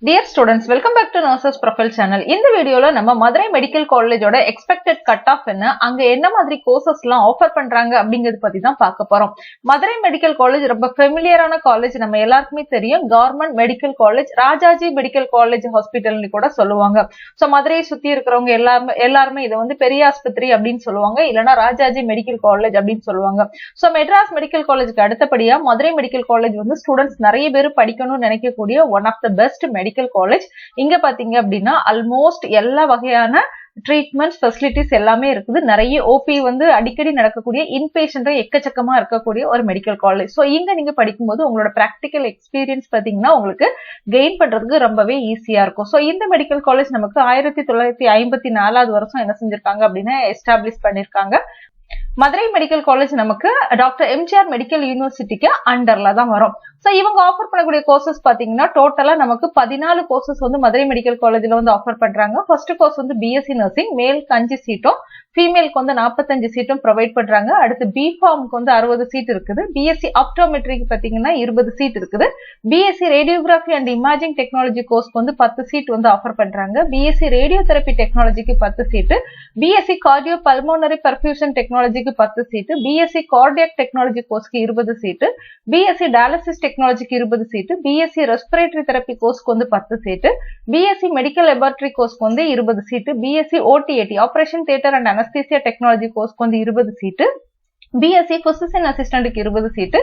Dear students, welcome back to Nurses Profile channel. இந்த வீடியோல நம்ம மதுரை மெடிக்கல் காலேஜோட எக்ஸ்பெக்டட் கட் ஆஃப் என்ன, அங்க என்ன மாதிரி கோர்சஸ் எல்லாம் ஆஃபர் பண்றாங்க அப்படிங்கறது பத்தி தான் பார்க்க போறோம். மதுரை மெடிக்கல் காலேஜ் ரொம்ப ஃபெமிலியரான காலேஜ், நம்ம எல்லாருக்குமே தெரியும். Government medical college, Rajaji medical college ஹாஸ்பிட்டல்னு கூட சொல்லுவாங்க. சோ மதுரையை சுத்தி இருக்கிறவங்க எல்லாருமே இதை வந்து பெரிய ஆஸ்பத்திரி அப்படின்னு சொல்லுவாங்க, இல்லைன்னா ராஜாஜி மெடிக்கல் காலேஜ் அப்படின்னு சொல்லுவாங்க. சோ மெட்ராஸ் மெடிக்கல் காலேஜுக்கு அடுத்தபடியா மதுரை மெடிக்கல் காலேஜ் வந்து ஸ்டூடெண்ட்ஸ் நிறைய பேர் படிக்கணும்னு நினைக்கக்கூடிய one of the best medical college. இங்க பாத்தீங்க அப்படின்னா ஆல்மோஸ்ட் எல்லா வகையான ட்ரீட்மெண்ட்ஸ் ஃபெசிலிட்டிஸ் எல்லாமே இருக்குது. நிறைய ஓபி வந்து அடிக்கடி நடக்கக்கூடிய, இன்பேஷண்ட் எக்கச்சக்கமா இருக்கக்கூடிய ஒரு மெடிக்கல் காலேஜ். ஸோ இங்க நீங்க படிக்கும்போது உங்களோட பிராக்டிக்கல் எக்ஸ்பீரியன்ஸ் பாத்தீங்கன்னா உங்களுக்கு கெயின் பண்றதுக்கு ரொம்பவே ஈஸியா இருக்கும். ஸோ இந்த மெடிக்கல் காலேஜ் நமக்கு 1954 வருஷம் என்ன செஞ்சிருக்காங்க அப்படின்னா எஸ்டாப்ளிஷ் பண்ணிருக்காங்க. மதுரை மெடிக்கல் காலேஜ் நமக்கு டாக்டர் எம்ஜிஆர் மெடிக்கல் யூனிவர்சிட்டிக்கு அண்டர்ல தான் வரும். சோ இவங்க ஆஃபர் பண்ணக்கூடிய கோர்சஸ் பாத்தீங்கன்னா டோட்டலா நமக்கு 14 கோர்சஸ் வந்து மதுரை மெடிக்கல் காலேஜ்ல வந்து ஆஃபர் பண்றாங்க. ஃபர்ஸ்ட் கோர்ஸ் வந்து பிஎஸ்சி நர்சிங், மேலுக்கு 5 சீட்டும் ஃபீமேலுக்கு வந்து 45 சீட்டும் ப்ரொவைட் பண்றாங்க. அடுத்து பிஃபார்முக்கு வந்து 60 சீட் இருக்குது. பிஎஸ்சி ஆப்டோமெட்ரிக்கு பாத்தீங்கன்னா 20 சீட் இருக்குது. BSc radiography and imaging technology கோர்ஸ்க்கு வந்து 10 சீட் வந்து ஆஃபர் பண்றாங்க. பிஎஸ்சி ரேடியோ தெரப்பி டெக்னாலஜிக்கு 10 seat, BSc cardio pulmonary perfusion டெக்னாலஜிக்கு 10 சீட், பிஎஸ்சி கார்டியாக் டெக்னாலஜி கோர்ஸ்க்கு 20 சீட், பிஎஸ்சி டயாலிசிஸ் டெக்னாலஜிக்கு 20 சீட், பிஎஸ்சி ரெஸ்பிரேட்டரி தெரப்பி கோர்ஸ்க்கு வந்து 10 சீட், பிஎஸ்சி மெடிக்கல் லெபார்டரி கோர்ஸ்க்கு வந்து 20 seat, BSc OT AT operation theatre and anaesthesia technology கோர்ஸ்க்கு வந்து 20 சீட், பிஎஸ்சி பிசிசியன் அசிஸ்டன்ட்க்கு 20 seat,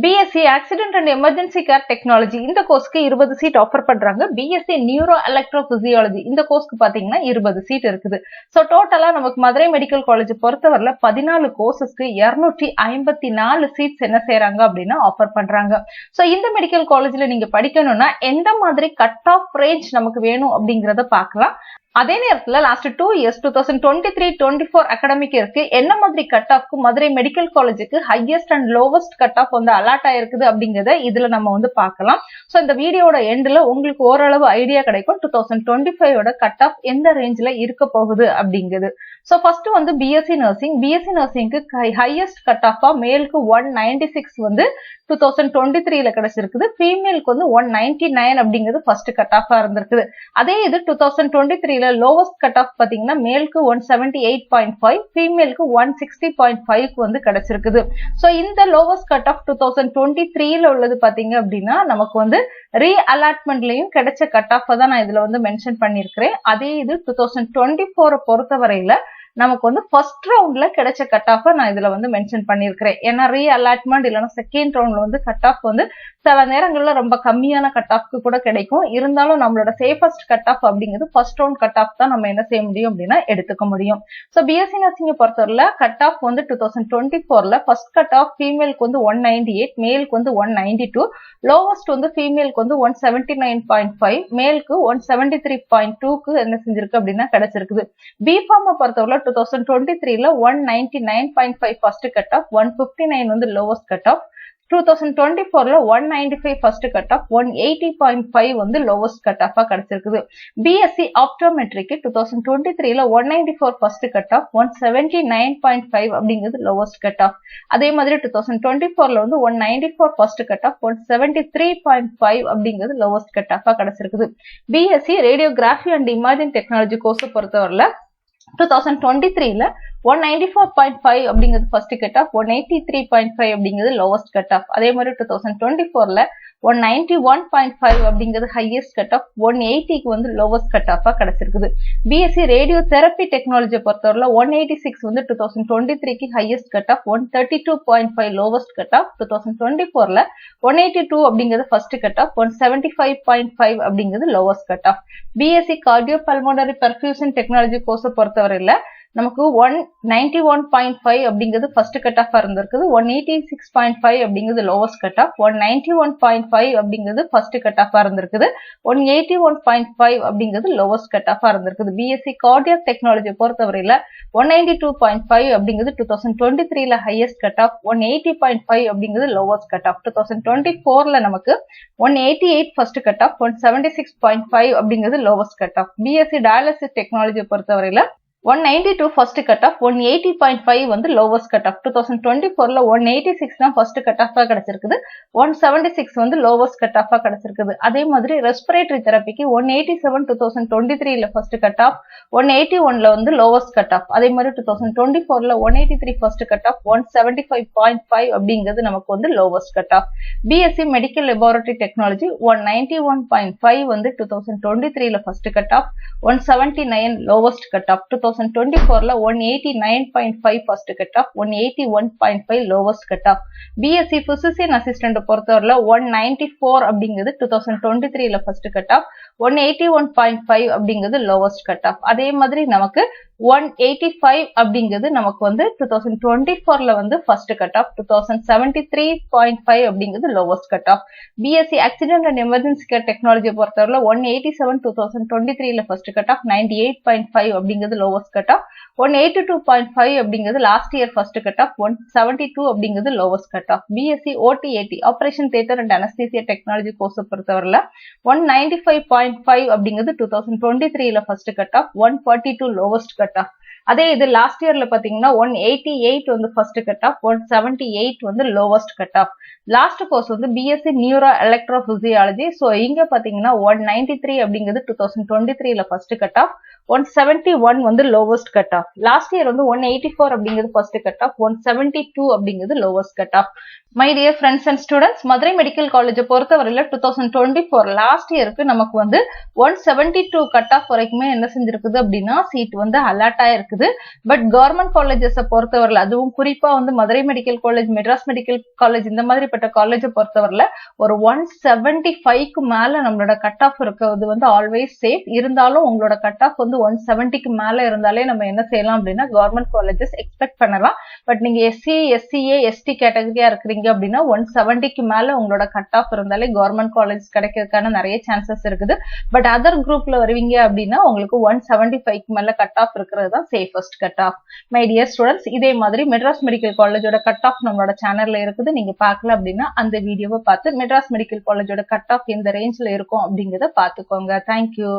BSc accident and emergency care technology இந்த கோர்ஸ்க்கு 20 சீட் ஆஃபர் பண்றாங்க. பிஎஸ்சி நியூரோ எலக்ட்ரோபிசியாலஜி இந்த கோர்ஸ்க்கு பாத்தீங்கன்னா 20 சீட் இருக்குது. சோ டோட்டலா நமக்கு மதுரை மெடிக்கல் காலேஜ் பொறுத்தவரையில 14 கோர்சஸ்க்கு 254 சீட்ஸ் என்ன செய்யறாங்க அப்படின்னா ஆஃபர் பண்றாங்க. சோ இந்த மெடிக்கல் காலேஜ்ல நீங்க படிக்கணும்னா எந்த மாதிரி கட் ஆஃப் ரேஞ்ச் நமக்கு வேணும் அப்படிங்கறத பாக்கலாம். அதே நேரத்துல லாஸ்ட் 2 இயர்ஸ் 2023-24 அகாடமிக் இருக்கு என்ன மாதிரி கட் ஆஃப்க்கு மதுரை மெடிக்கல் காலேஜுக்கு highest and lowest cut of வந்து அலாட் ஆயிருக்குது அப்படிங்கறத இதுல நம்ம வந்து பார்க்கலாம். சோ இந்த வீடியோட எண்ட்ல உங்களுக்கு ஓரளவு ஐடியா கிடைக்கும் 2025 கட் ஆஃப் எந்த ரேஞ்ச்ல இருக்க போகுது அப்படிங்கிறது. சோ ஃபர்ஸ்ட் வந்து பிஎஸ்சி நர்சிங், பிஎஸ்சி நர்சிங்க்கு ஹையஸ்ட் கட் ஆஃபா மேலுக்கு 196 வந்து 2023ல கிடைச்சிருக்குது. ஃபீமேலுக்கு வந்து 199 அப்படிங்கிறது ஃபர்ஸ்ட் கட் ஆஃபா இருந்திருக்குது. அதே இது 2023ல லோவஸ்ட் கட் ஆஃப் பாத்தீங்கன்னா மேலுக்கு 178.5, ஃபீமேலுக்கு 160.5 வந்து கிடைச்சிருக்குது. சோ இந்த லோவஸ்ட் கட் ஆஃப் 2023ல உள்ளது பாத்தீங்க அப்படின்னா நமக்கு வந்து ரீ அலாட்மெண்ட்லயும் கிடைச்ச கட் ஆஃப் தான் நான் இதுல வந்து மென்ஷன் பண்ணிருக்கிறேன். அதே இது 2024 பொறுத்தவரையில நமக்கு வந்து ஃபர்ஸ்ட் ரவுண்ட்ல கிடைச்ச கட் ஆஃப் நான் இதுல வந்து மென்ஷன் பண்ணிருக்கிறேன். ஏன்னா ரீ அலாட்மெண்ட் இல்லைன்னா செகண்ட் ரவுண்ட்ல வந்து கட் ஆஃப் வந்து சில நேரங்கள்ல ரொம்ப கம்மியான கட் ஆஃப்க்கு கூட கிடைக்கும். இருந்தாலும் நம்மளோட சேஃபஸ்ட் கட் ஆஃப் அப்படிங்கிறது ஃபர்ஸ்ட் ரவுண்ட் கட் ஆஃப் தான் நம்ம என்ன செய்ய முடியும் அப்படின்னா எடுத்துக்க முடியும். சோ பிஎஸ்சி நர்சிங் பொறுத்தவரையில கட் ஆஃப் வந்து 2024ல ஃபர்ஸ்ட் கட் ஆஃப் ஃபீமேலுக்கு வந்து 198, மேலுக்கு வந்து 192, லோவஸ்ட் வந்து ஃபீமேலுக்கு வந்து 179.5, மேலுக்கு 173.2க்கு என்ன செஞ்சிருக்கு அப்படின்னா கிடைச்சிருக்குது. பிஃபார்மை பொறுத்தவரை 2023ல 199.5 ஃபர்ஸ்ட் கட் ஆஃப், 159 வந்து லோவஸ்ட் கட் ஆஃப், 2024ல 195 ஃபர்ஸ்ட் கட் ஆஃப், 180.5 வந்து லோவஸ்ட் கட் ஆஃபா கிடைச்சிருக்குது. பிஎஸ்சி ஆப்டோமெட்ரிக்கு 2023ல 194 ஃபர்ஸ்ட் கட் ஆஃப், 179.5 அப்படிங்கிறது லோவஸ்ட் கட் ஆஃப். அதே மாதிரி 2024ல வந்து 194 ஃபர்ஸ்ட் கட் ஆஃப், 173.5 அப்படிங்கிறது லோவஸ்ட் கட் ஆஃபா கிடைச்சிருக்குது. BSc radiography and imaging technology course பொறுத்தவரையில 2023ல 194.5 அப்படிங்கிறது ஃபர்ஸ்ட் கட் ஆஃப், 183.5 அப்படிங்கிறது லோவஸ்ட் கட் ஆஃப். அதே மாதிரி 2024ல 191.5 அப்படிங்கிறது ஹையஸ்ட் கட் ஆஃப், 180க்கு வந்து லோவஸ்ட் கட் ஆஃபா கிடைச்சிருக்குது. பிஎஸ்சி ரேடியோ தெரப்பி டெக்னாலஜி பொறுத்தவரையில 186 வந்து 2023க்கு highest cut off, 132.5 lowest cut off. 2024ல 182 அப்படிங்கிறது ஃபர்ஸ்ட் கட் ஆஃப், 175.5 அப்படிங்கிறது lowest cut off. BSc cardio pulmonary perfusion technology கோர்ஸை பொறுத்தவரையில நமக்கு 191.5 அப்படிங்கிறது ஃபர்ஸ்ட் கட் ஆஃபா இருந்திருக்குது. 186.5 அப்படிங்கிறது லோவஸ்ட் கட் ஆஃப், 191.5 அப்படிங்கிறது ஃபர்ஸ்ட் கட் ஆஃபா இருந்திருக்குது. 181.5 அப்படிங்கிறது லோவஸ்ட் கட் ஆஃபா இருந்திருக்குது. பிஎஸ்சி கார்டியாக் டெக்னாலஜி பொறுத்தவரையில 192.5 அப்படிங்கிறது 2023ல ஹையஸ்ட் கட் ஆஃப், 180.5 அப்படிங்கிறது லோவஸ்ட் கட் ஆஃப். 2024ல நமக்கு 188 ஃபர்ஸ்ட் கட் ஆஃப், 176.5 அப்படிங்கிறது lowest cut off. BSc dialysis technology பொறுத்தவரையில 192 first cutoff, 180.5 வந்து lowest cutoff. 2024ல 186 தான் first cutoff கிடைச்சிருக்குது. 176 வந்து lowest cutoff கிடைச்சிருக்குது. அதே மாதிரி respiratory therapyக்கு 187 2023ல first cutoff, 181ல வந்து lowest cutoff. அதே மாதிரி 2024ல 183 first cutoff, 175.5 அப்படிங்கிறது நமக்கு வந்து lowest cutoff. BSc Medical Laboratory Technology 191.5 வந்து 2023ல first cutoff, 179 lowest cutoff. 2024ல 189.5 first cutoff, 181.5 lowest cutoff. BSc Physician Assistant பொறுத்தவரையில 194 அப்படிங்கிறது 2023ல first cutoff, 181.5 அப்படிங்கிறது lowest cutoff. அதே மாதிரி நமக்கு 185 அப்படிங்கிறது நமக்கு வந்து 2024ல வந்து first cutoff, 2073.5 அப்படிங்கிறது lowest cutoff. BSc Accident and Emergency Care Technology பொறுத்தவரையில 187 2023ல first cutoff, 98.5 அப்படிங்கிறது lowest cutoff, 182.5 அப்படிங்கிறது last year first cutoff, 172 அப்படிங்கிறது lowest cutoff. BSc OT/AT Operation Theatre and Anesthesia Technology course பொறுத்தவரையில 195.5 அப்படிங்கிறது 2023ல first cutoff, 142 lowest cutoff. அதே இது last இயர்ல பாத்தீங்கன்னா 188 வந்து ஃபர்ஸ்ட் cutoff, 178 வந்து lowest cutoff. லாஸ்ட் கோர்ஸ் வந்து BSc நியூரோ எலக்ட்ரோபிசியாலஜி. ஸோ இங்க பாத்தீங்கன்னா 193 அப்படிங்கிறது 2023ல ஃபர்ஸ்ட் cutoff, 171 வந்து lowest cutoff. லாஸ்ட் இயர் வந்து 184 அப்படிங்கிறது ஃபர்ஸ்ட் cutoff, 172 அப்படிங்கிறது lowest cutoff. My dear friends and students, Madurai medical காலேஜை பொறுத்தவரையில 2024 லாஸ்ட் இயருக்கு நமக்கு வந்து 172 கட் ஆஃப் வரைக்குமே என்ன செஞ்சிருக்குது அப்படின்னா சீட் வந்து அலாட் ஆயிருக்குது. பட் கவர்மெண்ட் காலேஜஸை பொறுத்தவரையில, அதுவும் குறிப்பா வந்து Madurai medical college, Madras medical college, இந்த மாதிரிப்பட்ட காலேஜை பொறுத்தவரையில ஒரு 175க்கு மேல நம்மளோட கட் ஆஃப் இருக்கிறது வந்து ஆல்வேஸ் சேஃப். இருந்தாலும் உங்களோட கட் ஆஃப் வந்து 170க்கு மேல இருந்தாலே நம்ம என்ன செய்யலாம் அப்படின்னா கவர்மெண்ட் காலேஜஸ் எக்ஸ்பெக்ட் பண்ணலாம். பட் நீங்க SC, SCA, ST கேட்டகரியா இருக்கிறீங்க அப்படின்னா 170க்கு மேல உங்களோட கட் ஆஃப் இருந்தாலே கவர்மெண்ட் காலேஜ் கிடைக்கிறதுக்கான நிறைய சான்சஸ் இருக்குது. பட் அதர் குரூப்ல வருவீங்க அப்படின்னா உங்களுக்கு 175க்கு மேல கட் ஆஃப் இருக்கிறது தான் safest cut off. My dear students, இதே மாதிரி மெட்ராஸ் மெடிக்கல் காலேஜோட கட் ஆஃப் நம்மளோட சேனல்ல இருக்குது. நீங்க பார்க்கல அப்படின்னா அந்த வீடியோவை பார்த்து மெட்ராஸ் மெடிக்கல் காலேஜோட கட் ஆஃப் எந்த ரேஞ்ச்ல இருக்கும் அப்படிங்கறத பாத்துக்கோங்க. தேங்க்யூ.